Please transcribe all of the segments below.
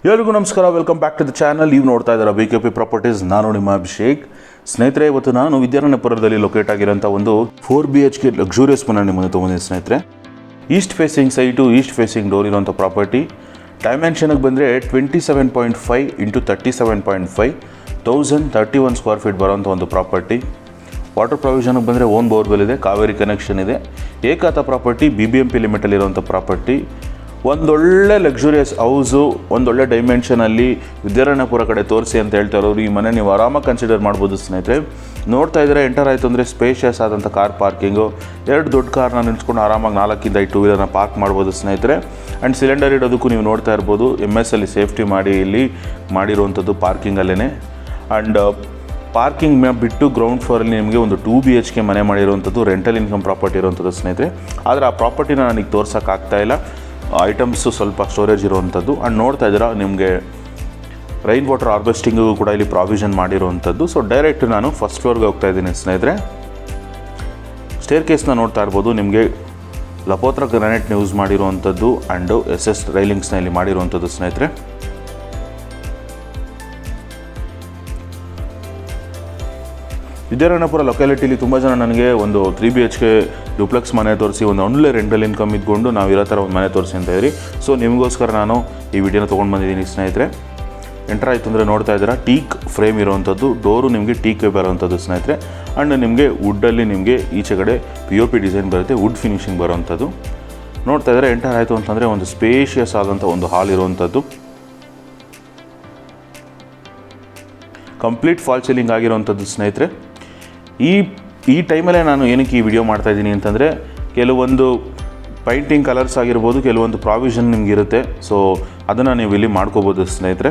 ಎಲ್ಲರಿಗೂ ನಮಸ್ಕಾರ, welcome back to the channel. ನೀವು ನೋಡ್ತಾ ಇದ್ದೀರಾ BKP ಪ್ರಾಪರ್ಟೀಸ್. ನಾನು ನಿಮ್ಮ ಅಭಿಷೇಕ್. ಸ್ನೇಹಿತರೆ, ಇವತ್ತು ನಾನು ವಿದ್ಯಾರಣ್ಯಪುರದಲ್ಲಿ ಲೊಕೇಟ್ ಆಗಿರೋಂಥ ಒಂದು 4 BHK ಲಕ್ಸುರಿಯಸ್ ಮನೆ ನಿಮ್ಮ ಮುಂದೆ ತೊಗೊಂಡಿದ್ದೀನಿ ಸ್ನೇಹಿತರೆ. East facing site, east facing door ಇರೋಂಥ ಪ್ರಾಪರ್ಟಿ. ಡೈಮೆನ್ಷನ್ಗೆ ಬಂದರೆ 27.5 × 37.5 1031 ಸ್ಕ್ವೇರ್ ಫೀಟ್ ಬರೋಂಥ ಒಂದು ಪ್ರಾಪರ್ಟಿ. ವಾಟರ್ ಪ್ರೊವಿಷನ್ಗೆ ಬಂದರೆ ಓನ್ ಬೋರ್ವೆಲ್ ಇದೆ, ಕಾವೇರಿ ಕನೆಕ್ಷನ್ ಇದೆ. ಏಕಾತ ಪ್ರಾಪರ್ಟಿ, BBMP ಲಿಮಿಟಲ್ಲಿರೋಂಥ ಪ್ರಾಪರ್ಟಿ. ಒಂದೊಳ್ಳೆ ಲಕ್ಸುರಿಯಸ್ ಹೌಸು, ಒಂದೊಳ್ಳೆ ಡೈಮೆನ್ಷನಲ್ಲಿ ವಿದ್ಯಾರಣ್ಯಪುರ ಕಡೆ ತೋರಿಸಿ ಅಂತ ಹೇಳ್ತಾ ಇರೋರು ಈ ಮನೆ ನೀವು ಆರಾಮಾಗಿ ಕನ್ಸಿಡರ್ ಮಾಡ್ಬೋದು ಸ್ನೇಹಿತರೆ. ನೋಡ್ತಾ ಇದ್ದರೆ ಎಂಟರ್ ಆಯಿತು ಅಂದರೆ ಸ್ಪೇಷಿಯಸ್ ಆದಂಥ ಕಾರ್ ಪಾರ್ಕಿಂಗು, 2 ದೊಡ್ಡ ಕಾರ್ನ ನಿಲ್ಸ್ಕೊಂಡು ಆರಾಮಾಗಿ 4 5 ಟೂ ವೀಲರ್ನ ಪಾರ್ಕ್ ಮಾಡ್ಬೋದು ಸ್ನೇಹಿತರೆ. ಆ್ಯಂಡ್ ಸಿಲಿಂಡರ್ ಇಡೋದಕ್ಕೂ ನೀವು ನೋಡ್ತಾ ಇರ್ಬೋದು, MS ಅಲ್ಲಿ ಸೇಫ್ಟಿ ಮಾಡಿ ಇಲ್ಲಿ ಮಾಡಿರುವಂಥದ್ದು ಪಾರ್ಕಿಂಗಲ್ಲೇ. ಆ್ಯಂಡ್ ಪಾರ್ಕಿಂಗ್ ಬಿಟ್ಟು ಗ್ರೌಂಡ್ ಫ್ಲೋರಲ್ಲಿ ನಿಮಗೆ ಒಂದು 2 BHK ಮನೆ ಮಾಡಿರುವಂಥದ್ದು, ರೆಂಟಲ್ ಇನ್ಕಮ್ ಪ್ರಾಪರ್ಟಿ ಇರುವಂಥದ್ದು ಸ್ನೇಹಿತರೆ. ಆದರೆ ಆ ಪ್ರಾಪರ್ಟಿನ ನನಗೆ ತೋರ್ಸೋಕ್ಕಾಗ್ತಾಯಿಲ್ಲ, ಐಟಮ್ಸು ಸ್ವಲ್ಪ ಸ್ಟೋರೇಜ್ ಇರುವಂಥದ್ದು. ಆ್ಯಂಡ್ ನೋಡ್ತಾ ಇದ್ದೀರಾ, ನಿಮಗೆ ರೈನ್ ವಾಟರ್ ಹಾರ್ವೆಸ್ಟಿಂಗು ಕೂಡ ಇಲ್ಲಿ ಪ್ರಾವಿಷನ್ ಮಾಡಿರುವಂಥದ್ದು. ಸೊ ಡೈರೆಕ್ಟ್ ನಾನು ಫಸ್ಟ್ ಫ್ಲೋರ್ಗೆ ಹೋಗ್ತಾ ಇದ್ದೀನಿ ಸ್ನೇಹಿತರೆ. ಸ್ಟೇರ್ ಕೇಸ್ನ ನೋಡ್ತಾ ಇರ್ಬೋದು, ನಿಮಗೆ ಲಪೋತ್ರ ಗ್ರಾನೈಟ್ನ ಯೂಸ್ ಮಾಡಿರುವಂಥದ್ದು ಆ್ಯಂಡು SS ರೈಲಿಂಗ್ಸ್ನ ಇಲ್ಲಿ ಮಾಡಿರುವಂಥದ್ದು ಸ್ನೇಹಿತರೆ. ವಿದ್ಯಾರಣ್ಯಪುರ ಲೊಕ್ಯಾಲಿಟಿಲಿ ತುಂಬ ಜನ ನನಗೆ ಒಂದು 3 BHK ಡ್ಯೂಪ್ಲೆಕ್ಸ್ ಮನೆ ತೋರಿಸಿ, ಒಂದು ಒಳ್ಳೆ ರೆಂಟಲ್ ಇನ್ಕಮ್ ಇದ್ಕೊಂಡು ನಾವು ಇರೋ ಥರ ಒಂದು ಮನೆ ತೋರಿಸಿ ಅಂತ ಇದ್ರಿ. ಸೊ ನಿಮಗೋಸ್ಕರ ನಾನು ಈ ವಿಡಿಯೋನ ತೊಗೊಂಡು ಬಂದಿದ್ದೀನಿ ಸ್ನೇಹಿತರೆ. ಎಂಟರ್ ಆಯಿತು ಅಂದರೆ ನೋಡ್ತಾ ಇದ್ದೀರಾ, ಟೀಕ್ ಫ್ರೇಮ್ ಇರೋವಂಥದ್ದು, ಡೋರು ನಿಮಗೆ ಟೀಕ್ ಬರೋವಂಥದ್ದು ಸ್ನೇಹಿತರೆ. ಆ್ಯಂಡ್ ನಿಮಗೆ ವುಡ್ಡಲ್ಲಿ ನಿಮಗೆ ಈಚೆಗಡೆ POP ಡಿಸೈನ್ ಬರುತ್ತೆ, ವುಡ್ ಫಿನಿಶಿಂಗ್ ಬರೋವಂಥದ್ದು. ನೋಡ್ತಾ ಇದ್ದಾರೆ, ಎಂಟರ್ ಆಯಿತು ಅಂತಂದರೆ ಒಂದು ಸ್ಪೇಷಿಯಸ್ ಆದಂಥ ಒಂದು ಹಾಲ್ ಇರುವಂಥದ್ದು. ಕಂಪ್ಲೀಟ್ ಫಾಲ್ ಸೀಲಿಂಗ್ ಆಗಿರೋವಂಥದ್ದು ಸ್ನೇಹಿತರೆ. ಈ ಟೈಮಲ್ಲೇ ನಾನು ಏನಕ್ಕೆ ಈ ವಿಡಿಯೋ ಮಾಡ್ತಾಯಿದ್ದೀನಿ ಅಂತಂದರೆ, ಕೆಲವೊಂದು ಪೈಂಟಿಂಗ್ ಕಲರ್ಸ್ ಆಗಿರ್ಬೋದು, ಕೆಲವೊಂದು ಪ್ರಾವಿಷನ್ ನಿಮ್ಗೆ ಇರುತ್ತೆ. ಸೊ ಅದನ್ನು ನೀವು ಇಲ್ಲಿ ಮಾಡ್ಕೋಬೋದು ಸ್ನೇಹಿತರೆ.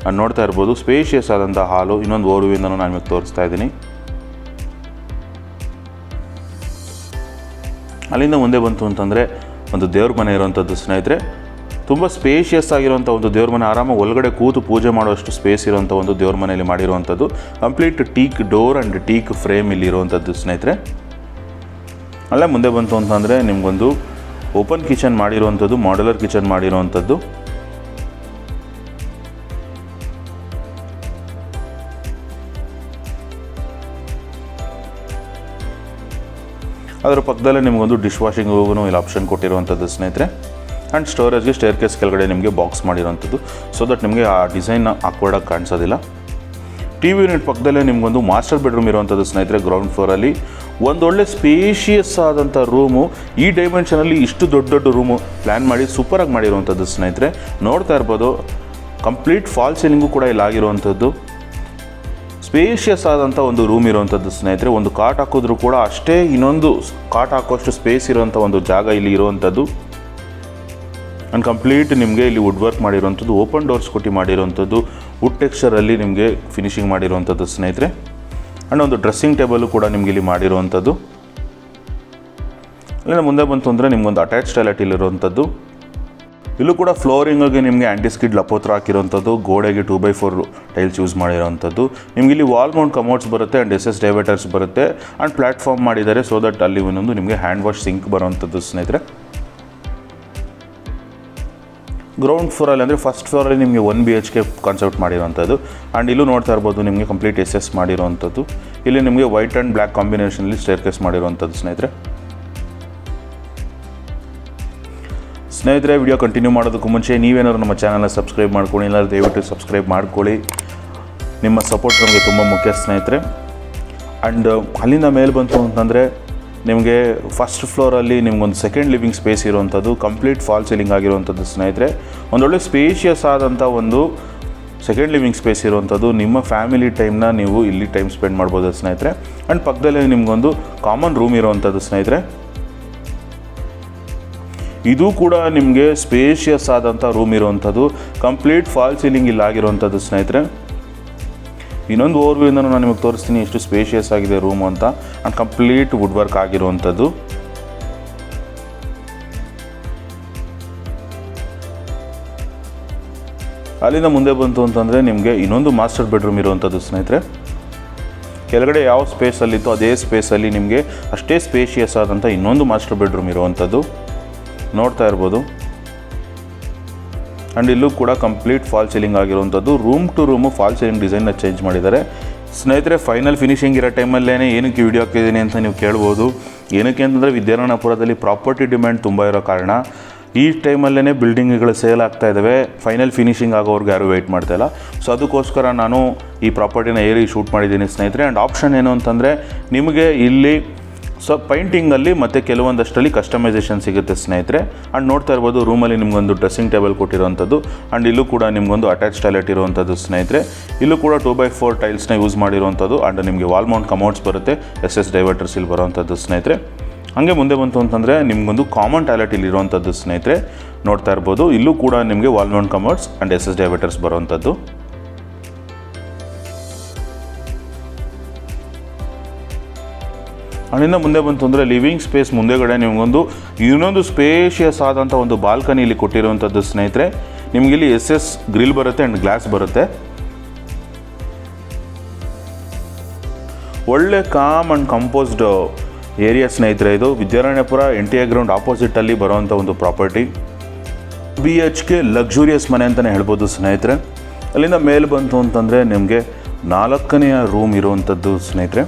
ನಾನು ನೋಡ್ತಾ ಇರ್ಬೋದು, ಸ್ಪೇಷಿಯಸ್ ಆದಂಥ ಹಾಲು. ಇನ್ನೊಂದು ಓರ್ವಿಂದನೂ ನಾನು ನಿಮಗೆ ತೋರಿಸ್ತಾ ಇದ್ದೀನಿ. ಅಲ್ಲಿಂದ ಮುಂದೆ ಬಂತು ಅಂತಂದರೆ ಒಂದು ದೇವ್ರ ಮನೆ ಇರೋವಂಥದ್ದು ಸ್ನೇಹಿತರೆ. ತುಂಬ ಸ್ಪೇಷಿಯಸ್ ಆಗಿರುವಂಥ ಒಂದು ದೇವ್ರ ಮನೆ, ಆರಾಮಾಗಿ ಒಳಗಡೆ ಕೂತು ಪೂಜೆ ಮಾಡುವಷ್ಟು ಸ್ಪೇಸ್ ಇರುವಂಥ ಒಂದು ದೇವ್ರ ಮನೆಯಲ್ಲಿ ಮಾಡಿರುವಂಥದ್ದು. Complete teak door and teak frame ಇಲ್ಲಿ ಇರುವಂಥದ್ದು ಸ್ನೇಹಿತರೆ. ಅಲ್ಲೇ ಮುಂದೆ ಬಂತು ಅಂತಂದರೆ ನಿಮಗೊಂದು ಓಪನ್ ಕಿಚನ್ ಮಾಡಿರುವಂಥದ್ದು, ಮಾಡ್ಯುಲರ್ ಕಿಚನ್ ಮಾಡಿರುವಂಥದ್ದು. ಅದರ ಪಕ್ಕದಲ್ಲೇ ನಿಮಗೊಂದು ಡಿಶ್ ವಾಷಿಂಗ್ ಹೋಗೂ ಇಲ್ಲಿ ಆಪ್ಷನ್ ಕೊಟ್ಟಿರುವಂಥದ್ದು ಸ್ನೇಹಿತರೆ. ಆ್ಯಂಡ್ ಸ್ಟೋರೇಜ್ಗೆ ಸ್ಟೇರ್ ಕೇಸ್ ಕೆಳಗಡೆ ನಿಮಗೆ ಬಾಕ್ಸ್ ಮಾಡಿರೋಂಥದ್ದು, ಸೊ ದಟ್ ನಿಮಗೆ ಆ ಡಿಸೈನ್ನ ಆಕ್ವರ್ಡಾಗಿ ಕಾಣಿಸೋದಿಲ್ಲ. TV ಯೂನಿಟ್ ಪಕ್ಕದಲ್ಲೇ ನಿಮಗೊಂದು ಮಾಸ್ಟರ್ ಬೆಡ್ರೂಮ್ ಇರುವಂಥದ್ದು ಸ್ನೇಹಿತರೆ. ಗ್ರೌಂಡ್ ಫ್ಲೋರಲ್ಲಿ ಒಂದೊಳ್ಳೆ ಸ್ಪೇಷಿಯಸ್ ಆದಂಥ ರೂಮು. ಈ ಡೈಮೆನ್ಷನಲ್ಲಿ ಇಷ್ಟು ದೊಡ್ಡ ರೂಮು ಪ್ಲ್ಯಾನ್ ಮಾಡಿ ಸೂಪರಾಗಿ ಮಾಡಿರುವಂಥದ್ದು ಸ್ನೇಹಿತರೆ. ನೋಡ್ತಾ ಇರ್ಬೋದು, ಕಂಪ್ಲೀಟ್ ಫಾಲ್ ಸೀಲಿಂಗು ಕೂಡ ಇಲ್ಲಿ ಆಗಿರುವಂಥದ್ದು. ಸ್ಪೇಷಿಯಸ್ ಆದಂಥ ಒಂದು ರೂಮ್ ಇರುವಂಥದ್ದು ಸ್ನೇಹಿತರೆ. ಒಂದು ಕಾಟ್ ಹಾಕಿದ್ರೂ ಕೂಡ ಅಷ್ಟೇ ಇನ್ನೊಂದು ಕಾಟ್ ಹಾಕೋಷ್ಟು ಸ್ಪೇಸ್ ಇರುವಂಥ ಒಂದು ಜಾಗ ಇಲ್ಲಿ ಇರುವಂಥದ್ದು. ಆ್ಯಂಡ್ ಕಂಪ್ಲೀಟ್ ನಿಮಗೆ ಇಲ್ಲಿ ವುಡ್ ವರ್ಕ್ ಮಾಡಿರುವಂಥದ್ದು, ಓಪನ್ ಡೋರ್ಸ್ ಕೊಟ್ಟು ಮಾಡಿರುವಂಥದ್ದು, ವುಡ್ ಟೆಕ್ಸ್ಚರಲ್ಲಿ ನಿಮಗೆ ಫಿನಿಶಿಂಗ್ ಮಾಡಿರುವಂಥದ್ದು ಸ್ನೇಹಿತರೆ. ಆ್ಯಂಡ್ ಒಂದು ಡ್ರೆಸ್ಸಿಂಗ್ ಟೇಬಲು ಕೂಡ ನಿಮಗೆ ಇಲ್ಲಿ ಮಾಡಿರುವಂಥದ್ದು. ಅಲ್ಲಿಂದ ಮುಂದೆ ಬಂತು ಅಂದರೆ ನಿಮಗೊಂದು ಅಟ್ಯಾಚ್ ಟಾಯ್ಲೆಟ್ ಇಲ್ಲಿರುವಂಥದ್ದು. ಇಲ್ಲೂ ಕೂಡ ಫ್ಲೋರಿಂಗಿಗೆ ನಿಮಗೆ ಆ್ಯಂಟಿಸ್ಕಿಡ್ ಲಪೋತ್ರ ಹಾಕಿರುವಂಥದ್ದು, ಗೋಡೆಗೆ 2x4 ಟೈಲ್ಸ್ ಯೂಸ್ ಮಾಡಿರೋವಂಥದ್ದು. ನಿಮಗೆ ಇಲ್ಲಿ ವಾಲ್ ಮೌಂಟ್ ಕಮೋಡ್ಸ್ ಬರುತ್ತೆ ಆ್ಯಂಡ್ SS ಡೈವರ್ಟರ್ಸ್ ಬರುತ್ತೆ. ಆ್ಯಂಡ್ ಪ್ಲ್ಯಾಟ್ಫಾರ್ಮ್ ಮಾಡಿದ್ದಾರೆ, ಸೊ ದಟ್ ಅಲ್ಲಿ ಒಂದೊಂದು ನಿಮಗೆ ಹ್ಯಾಂಡ್ ವಾಶ್ ಸಿಂಕ್ ಬರೋವಂಥದ್ದು ಸ್ನೇಹಿತರೆ. ಗ್ರೌಂಡ್ ಫ್ಲೋರಲ್ಲಿ ಅಂದರೆ ಫಸ್ಟ್ ಫ್ಲೋರಲ್ಲಿ ನಿಮಗೆ 1 BHK ಕಾನ್ಸೆಪ್ಟ್ ಮಾಡಿರೋವಂಥದ್ದು. ಆ್ಯಂಡ್ ಇಲ್ಲೂ ನೋಡ್ತಾ ಇರ್ಬೋದು, ನಿಮಗೆ ಕಂಪ್ಲೀಟ್ SS ಮಾಡಿರೋವಂಥದ್ದು. ಇಲ್ಲಿ ನಿಮಗೆ ವೈಟ್ ಆ್ಯಂಡ್ ಬ್ಲ್ಯಾಕ್ ಕಾಂಬಿನೇಷನಲ್ಲಿ ಸ್ಟೇರ್ ಕೇಸ್ ಮಾಡಿರುವಂಥದ್ದು ಸ್ನೇಹಿತರೆ. ಸ್ನೇಹಿತರೆ, ವಿಡಿಯೋ ಕಂಟಿನ್ಯೂ ಮಾಡೋದಕ್ಕೂ ಮುಂಚೆ ನೀವೇನಾದ್ರು ನಮ್ಮ ಚಾನಲ್ನ ಸಬ್ಸ್ಕ್ರೈಬ್ ಮಾಡ್ಕೊಳ್ಳಿ, ಇಲ್ಲ ದಯವಿಟ್ಟು ಸಬ್ಸ್ಕ್ರೈಬ್ ಮಾಡ್ಕೊಳ್ಳಿ. ನಿಮ್ಮ ಸಪೋರ್ಟ್ ನಮಗೆ ತುಂಬ ಮುಖ್ಯ ಸ್ನೇಹಿತರೆ. ಆ್ಯಂಡ್ ಅಲ್ಲಿಂದ ಮೇಲೆ ಬಂತು ಅಂತಂದರೆ ನಿಮಗೆ ಫಸ್ಟ್ ಫ್ಲೋರಲ್ಲಿ ನಿಮಗೊಂದು ಸೆಕೆಂಡ್ ಲಿವಿಂಗ್ ಸ್ಪೇಸ್ ಇರುವಂಥದ್ದು, ಕಂಪ್ಲೀಟ್ ಫಾಲ್ ಸೀಲಿಂಗ್ ಆಗಿರುವಂಥದ್ದು ಸ್ನೇಹಿತರೆ. ಒಂದೊಳ್ಳೆ ಸ್ಪೇಷಿಯಸ್ ಆದಂಥ ಒಂದು ಸೆಕೆಂಡ್ ಲಿವಿಂಗ್ ಸ್ಪೇಸ್ ಇರುವಂಥದ್ದು. ನಿಮ್ಮ ಫ್ಯಾಮಿಲಿ ಟೈಮ್ನ ನೀವು ಇಲ್ಲಿ ಟೈಮ್ ಸ್ಪೆಂಡ್ ಮಾಡ್ಬೋದು ಸ್ನೇಹಿತರೆ. ಆ್ಯಂಡ್ ಪಕ್ಕದಲ್ಲೇ ನಿಮಗೊಂದು ಕಾಮನ್ ರೂಮ್ ಇರುವಂಥದ್ದು ಸ್ನೇಹಿತರೆ. ಇದು ಕೂಡ ನಿಮಗೆ ಸ್ಪೇಷಿಯಸ್ ಆದಂಥ ರೂಮ್ ಇರುವಂಥದ್ದು, ಕಂಪ್ಲೀಟ್ ಫಾಲ್ ಸೀಲಿಂಗ್ ಇಲ್ಲಿ ಆಗಿರುವಂಥದ್ದು ಸ್ನೇಹಿತರೆ. ಇನ್ನೊಂದು ಓವರ್ವ್ಯೂಯಿಂದ ನಾನು ನಿಮಗೆ ತೋರಿಸ್ತೀನಿ ಎಷ್ಟು ಸ್ಪೇಷಿಯಸ್ ಆಗಿದೆ ರೂಮು ಅಂತ. ಆ್ಯಂಡ್ ಕಂಪ್ಲೀಟ್ ವುಡ್ ವರ್ಕ್ ಆಗಿರುವಂಥದ್ದು. ಅಲ್ಲಿಂದ ಮುಂದೆ ಬಂತು ಅಂತಂದರೆ ನಿಮಗೆ ಇನ್ನೊಂದು ಮಾಸ್ಟರ್ ಬೆಡ್ರೂಮ್ ಇರುವಂಥದ್ದು ಸ್ನೇಹಿತರೆ. ಕೆಳಗಡೆ ಯಾವ ಸ್ಪೇಸಲ್ಲಿತ್ತು ಅದೇ ಸ್ಪೇಸಲ್ಲಿ ನಿಮಗೆ ಅಷ್ಟೇ ಸ್ಪೇಷಿಯಸ್ ಆದಂಥ ಇನ್ನೊಂದು ಮಾಸ್ಟರ್ ಬೆಡ್ರೂಮ್ ಇರುವಂಥದ್ದು ನೋಡ್ತಾ ಇರ್ಬೋದು. ಆ್ಯಂಡ್ ಇಲ್ಲೂ ಕೂಡ ಕಂಪ್ಲೀಟ್ ಫಾಲ್ ಸೀಲಿಂಗ್ ಆಗಿರುವಂಥದ್ದು. Room to room fall ceiling ಡಿಸೈನ್ನ ಚೇಂಜ್ ಮಾಡಿದ್ದಾರೆ ಸ್ನೇಹಿತರೆ. ಫೈನಲ್ ಫಿನಿಶಿಂಗ್ ಇರೋ ಟೈಮಲ್ಲೇ ಏನಕ್ಕೆ ವಿಡಿಯೋ ಹಾಕಿದ್ದೀನಿ ಅಂತ ನೀವು ಕೇಳ್ಬೋದು. ಏನಕ್ಕೆ ಅಂತಂದರೆ ವಿದ್ಯಾರಣ್ಯಪುರದಲ್ಲಿ ಪ್ರಾಪರ್ಟಿ ಡಿಮ್ಯಾಂಡ್ ತುಂಬ ಇರೋ ಕಾರಣ ಈ ಟೈಮಲ್ಲೇ ಬಿಲ್ಡಿಂಗ್ಗಳು ಸೇಲ್ ಆಗ್ತಾ ಇದ್ದಾವೆ. ಫೈನಲ್ ಫಿನಿಶಿಂಗ್ ಆಗೋವ್ರಿಗೆ ಯಾರೂ ವೆಯ್ಟ್ ಮಾಡ್ತಾಯಿಲ್ಲ. ಸೊ ಅದಕ್ಕೋಸ್ಕರ ನಾನು ಈ ಪ್ರಾಪರ್ಟಿನ ಏರಿ ಶೂಟ್ ಮಾಡಿದ್ದೀನಿ ಸ್ನೇಹಿತರೆ. ಆ್ಯಂಡ್ ಆಪ್ಷನ್ ಏನು ಅಂತಂದರೆ ನಿಮಗೆ ಇಲ್ಲಿ ಪೈಂಟಿಂಗಲ್ಲಿ ಮತ್ತು ಕೆಲವೊಂದಷ್ಟರಲ್ಲಿ ಕಸ್ಟಮೈಸೇಷನ್ ಸಿಗುತ್ತೆ ಸ್ನೇಹಿತರೆ. ಆ್ಯಂಡ್ ನೋಡ್ತಾ ಇರ್ಬೋದು ರೂಮಲ್ಲಿ ನಿಮಗೊಂದು ಡ್ರೆಸ್ಸಿಂಗ್ ಟೇಬಲ್ ಕೊಟ್ಟಿರೋವಂಥದ್ದು. ಆ್ಯಂಡ್ ಇಲ್ಲೂ ಕೂಡ ನಿಮಗೊಂದು ಅಟ್ಯಾಚ್ ಟಾಯ್ಲೆಟ್ ಇರುವಂಥದ್ದು ಸ್ನೇಹಿತರೆ. ಇಲ್ಲೂ ಕೂಡ 2x4 ಟೈಲ್ಸ್ನ ಯೂಸ್ ಮಾಡಿರುವಂಥದ್ದು. ಆ್ಯಂಡ್ ನಿಮಗೆ ವಾಲ್ ಮೌಂಟ್ ಕಮೋಡ್ಸ್ ಬರುತ್ತೆ, SS ಡೈವರ್ಟರ್ಸ್ ಇಲ್ಲಿ ಬರೋವಂಥದ್ದು ಸ್ನೇಹಿತರೆ. ಹಾಗೆ ಮುಂದೆ ಬಂತು ಅಂತಂದರೆ ನಿಮಗೊಂದು ಕಾಮನ್ ಟಾಯ್ಲೆಟ್ ಇಲ್ಲಿ ಇರುವಂಥದ್ದು ಸ್ನೇಹಿತರೆ. ನೋಡ್ತಾ ಇರ್ಬೋದು ಇಲ್ಲೂ ಕೂಡ ನಿಮಗೆ wall Mount commodes and SS ಡೈವರ್ಟರ್ಸ್ ಬರುವಂಥದ್ದು. ಅಲ್ಲಿಂದ ಮುಂದೆ ಬಂತು ಅಂದರೆ ಲಿವಿಂಗ್ ಸ್ಪೇಸ್ ಮುಂದೆಗಡೆ ನಿಮಗೊಂದು ಇನ್ನೊಂದು ಸ್ಪೇಷಿಯಸ್ ಆದಂಥ ಒಂದು ಬಾಲ್ಕನಿ ಇಲ್ಲಿ ಕೊಟ್ಟಿರುವಂಥದ್ದು ಸ್ನೇಹಿತರೆ. ನಿಮಗಿಲ್ಲಿ SS ಗ್ರಿಲ್ ಬರುತ್ತೆ ಆ್ಯಂಡ್ ಗ್ಲಾಸ್ ಬರುತ್ತೆ. ಒಳ್ಳೆ ಕಾಮ್ ಆ್ಯಂಡ್ ಕಂಪೋಸ್ಡ್ ಏರಿಯಾ ಸ್ನೇಹಿತರೆ. ಇದು ವಿದ್ಯಾರಣ್ಯಪುರ NTI ಗ್ರೌಂಡ್ ಆಪೋಸಿಟಲ್ಲಿ ಬರುವಂಥ ಒಂದು ಪ್ರಾಪರ್ಟಿ. BHK ಲಕ್ಸುರಿಯಸ್ ಮನೆ ಅಂತಲೇ ಹೇಳ್ಬೋದು ಸ್ನೇಹಿತರೆ. ಅಲ್ಲಿಂದ ಮೇಲೆ ಬಂತು ಅಂತಂದರೆ ನಿಮಗೆ 4ನೇ ರೂಮ್ ಇರುವಂಥದ್ದು ಸ್ನೇಹಿತರೆ.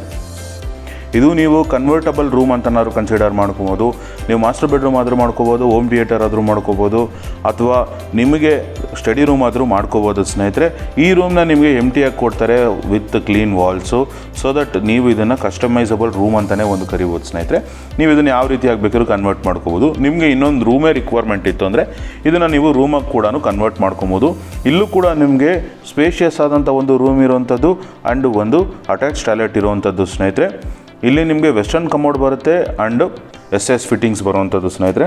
ಇದು ನೀವು ಕನ್ವರ್ಟಬಲ್ ರೂಮ್ ಅಂತನಾದ್ರು ಕನ್ಸಿಡರ್ ಮಾಡ್ಕೋಬೋದು. ನೀವು ಮಾಸ್ಟರ್ ಬೆಡ್ರೂಮ್ ಆದರೂ ಮಾಡ್ಕೋಬೋದು, ಹೋಮ್ ಥಿಯೇಟರ್ ಆದರೂ ಮಾಡ್ಕೋಬೋದು, ಅಥವಾ ನಿಮಗೆ ಸ್ಟಡಿ ರೂಮ್ ಆದರೂ ಮಾಡ್ಕೋಬೋದು ಸ್ನೇಹಿತರೆ. ಈ ರೂಮ್ನ ನಿಮಗೆ ಎಂಟಿಯಾಗಿ ಕೊಡ್ತಾರೆ ವಿತ್ ಕ್ಲೀನ್ ವಾಲ್ಸು. ಸೊ ದಟ್ ನೀವು ಇದನ್ನು ಕಸ್ಟಮೈಸಬಲ್ ರೂಮ್ ಅಂತಲೇ ಒಂದು ಕರಿಬೋದು ಸ್ನೇಹಿತರೆ. ನೀವು ಇದನ್ನು ಯಾವ ರೀತಿ ಆಗಬೇಕಾದ್ರೂ ಕನ್ವರ್ಟ್ ಮಾಡ್ಕೋಬೋದು. ನಿಮಗೆ ಇನ್ನೊಂದು ರೂಮೇ ರಿಕ್ವೈರ್ಮೆಂಟ್ ಇತ್ತು ಅಂದರೆ ಇದನ್ನು ನೀವು ರೂಮಾಗಿ ಕೂಡ ಕನ್ವರ್ಟ್ ಮಾಡ್ಕೊಬೋದು. ಇಲ್ಲೂ ಕೂಡ ನಿಮಗೆ ಸ್ಪೇಷಿಯಸ್ ಆದಂಥ ಒಂದು ರೂಮ್ ಇರುವಂಥದ್ದು ಆ್ಯಂಡ್ ಒಂದು ಅಟ್ಯಾಚ್ ಟಾಯ್ಲೆಟ್ ಇರುವಂಥದ್ದು ಸ್ನೇಹಿತರೆ. ಇಲ್ಲಿ ನಿಮಗೆ ವೆಸ್ಟರ್ನ್ ಕಮೋಡ್ ಬರುತ್ತೆ ಆ್ಯಂಡ್ SS ಫಿಟ್ಟಿಂಗ್ಸ್ ಬರುವಂಥದ್ದು ಸ್ನೇಹಿತರೆ.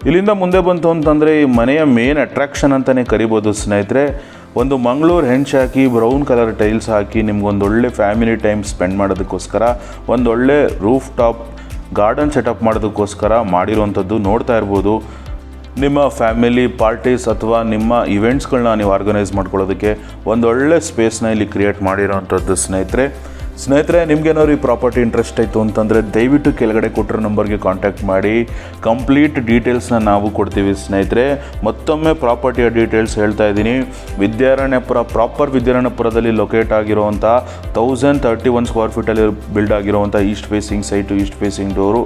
ಇಲ್ಲಿಂದ ಮುಂದೆ ಬಂತು ಅಂತಂದರೆ ಈ ಮನೆಯ ಮೇನ್ ಅಟ್ರಾಕ್ಷನ್ ಅಂತಲೇ ಕರಿಬೋದು ಸ್ನೇಹಿತರೆ. ಒಂದು ಮಂಗಳೂರು ಹೆಂಚ್ ಹಾಕಿ ಬ್ರೌನ್ ಕಲರ್ ಟೈಲ್ಸ್ ಹಾಕಿ ನಿಮ್ಗೊಂದೊಳ್ಳೆ ಫ್ಯಾಮಿಲಿ ಟೈಮ್ ಸ್ಪೆಂಡ್ ಮಾಡೋದಕ್ಕೋಸ್ಕರ ಒಂದೊಳ್ಳೆ ರೂಫ್ ಟಾಪ್ ಗಾರ್ಡನ್ ಸೆಟಪ್ ಮಾಡೋದಕ್ಕೋಸ್ಕರ ಮಾಡಿರುವಂಥದ್ದು. ನೋಡ್ತಾ ಇರ್ಬೋದು ನಿಮ್ಮ ಫ್ಯಾಮಿಲಿ ಪಾರ್ಟೀಸ್ ಅಥವಾ ನಿಮ್ಮ ಇವೆಂಟ್ಸ್ಗಳನ್ನ ನೀವು ಆರ್ಗನೈಸ್ ಮಾಡ್ಕೊಳ್ಳೋದಕ್ಕೆ ಒಂದೊಳ್ಳೆ ಸ್ಪೇಸ್ನ ಇಲ್ಲಿ ಕ್ರಿಯೇಟ್ ಮಾಡಿರೋವಂಥದ್ದು ಸ್ನೇಹಿತರೆ. ನಿಮಗೇನಾದ್ರು ಈ ಪ್ರಾಪರ್ಟಿ ಇಂಟ್ರೆಸ್ಟ್ ಆಯಿತು ಅಂತಂದರೆ ದಯವಿಟ್ಟು ಕೆಳಗಡೆ ಕೊಟ್ಟಿರೋ ನಂಬರ್ಗೆ ಕಾಂಟ್ಯಾಕ್ಟ್ ಮಾಡಿ. ಕಂಪ್ಲೀಟ್ ಡೀಟೇಲ್ಸ್ನ ನಾವು ಕೊಡ್ತೀವಿ ಸ್ನೇಹಿತರೆ. ಮತ್ತೊಮ್ಮೆ ಪ್ರಾಪರ್ಟಿಯ ಡೀಟೇಲ್ಸ್ ಹೇಳ್ತಾ ಇದ್ದೀನಿ. ಪ್ರಾಪರ್ ವಿದ್ಯಾರಣ್ಯಪುರದಲ್ಲಿ ಲೊಕೇಟ್ ಆಗಿರುವಂಥ 1031 ಸ್ಕ್ವೇರ್ ಫೀಟಲ್ಲಿ ಬಿಲ್ಡ್ ಆಗಿರುವಂಥ east facing site, east facing door,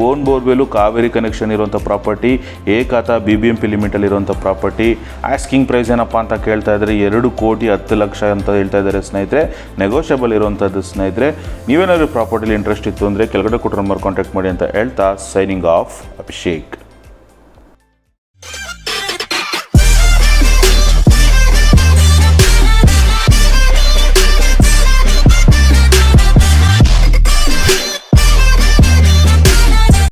own borewell, Cauvery connection ಇರುವಂಥ ಪ್ರಾಪರ್ಟಿ, ಏಕಾತ BBMP ಲಿಮಿಟಲ್ಲಿರುವಂಥ ಪ್ರಾಪರ್ಟಿ. ಆಸ್ಕಿಂಗ್ ಪ್ರೈಸ್ ಏನಪ್ಪ ಅಂತ ಕೇಳ್ತಾ ಇದ್ದಾರೆ 2,10,00,000 ಅಂತ ಹೇಳ್ತಾ ಇದ್ದಾರೆ ಸ್ನೇಹಿತರೆ. ನೆಗೋಷಿಯಬಲ್ ಇರುವಂಥದ್ದು ಸ್ನೇಹಿತರೆ. ನೀವೇನಾದರೂ ಪ್ರಾಪರ್ಟಿಲಿ ಇಂಟ್ರೆಸ್ಟ್ ಇತ್ತು ಅಂದರೆ ಕೆಳಗಡೆ ಕೊಟ್ಟಿರೋ ನಂಬರ್ ಕಾಂಟ್ಯಾಕ್ಟ್ ಮಾಡಿ ಅಂತ ಹೇಳ್ತಾ ಸೈನಿಂಗ್ ಆಫ್ ಅಭಿಷೇಕ್.